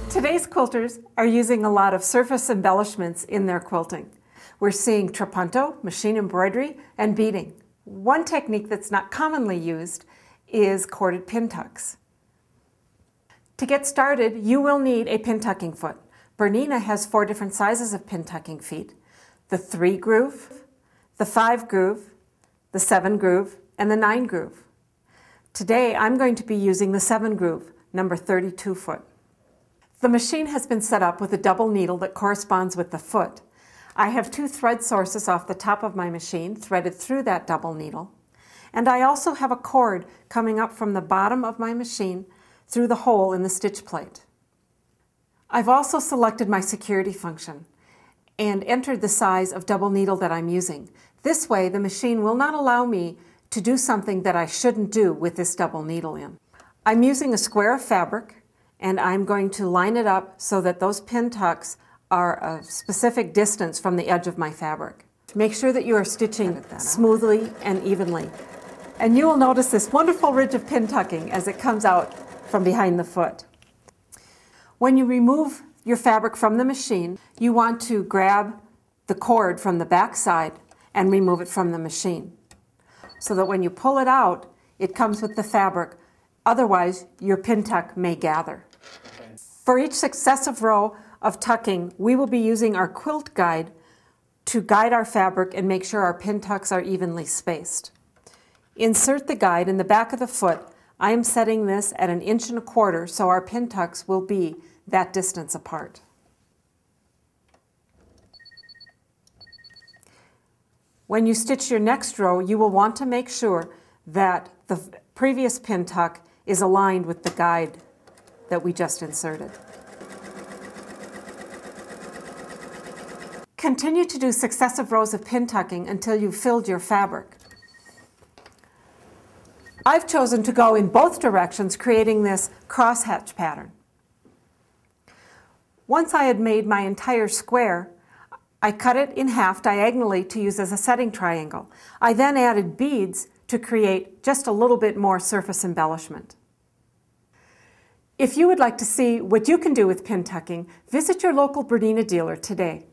Today's quilters are using a lot of surface embellishments in their quilting. We're seeing trapunto, machine embroidery, and beading. One technique that's not commonly used is corded pin tucks. To get started, you will need a pin tucking foot. BERNINA has 4 different sizes of pin tucking feet: the 3 groove, the 5 groove, the 7 groove, and the 9 groove. Today I'm going to be using the 7 groove, number 32 foot. The machine has been set up with a double needle that corresponds with the foot. I have 2 thread sources off the top of my machine threaded through that double needle, and I also have a cord coming up from the bottom of my machine through the hole in the stitch plate. I've also selected my security function and entered the size of double needle that I'm using. This way the machine will not allow me to do something that I shouldn't do with this double needle in. I'm using a square of fabric, and I'm going to line it up so that those pin tucks are a specific distance from the edge of my fabric. Make sure that you are stitching smoothly and evenly. And you will notice this wonderful ridge of pin tucking as it comes out from behind the foot. When you remove your fabric from the machine, you want to grab the cord from the back side and remove it from the machine, so that when you pull it out, it comes with the fabric. Otherwise, your pin tuck may gather. For each successive row of tucking, we will be using our quilt guide to guide our fabric and make sure our pin tucks are evenly spaced. Insert the guide in the back of the foot. I am setting this at 1 1/4 inches so our pin tucks will be that distance apart. When you stitch your next row, you will want to make sure that the previous pin tuck is aligned with the guide that we just inserted. Continue to do successive rows of pin tucking until you've filled your fabric. I've chosen to go in both directions, creating this crosshatch pattern. Once I had made my entire square, I cut it in half diagonally to use as a setting triangle. I then added beads to create just a little bit more surface embellishment. If you would like to see what you can do with pin tucking, visit your local BERNINA dealer today.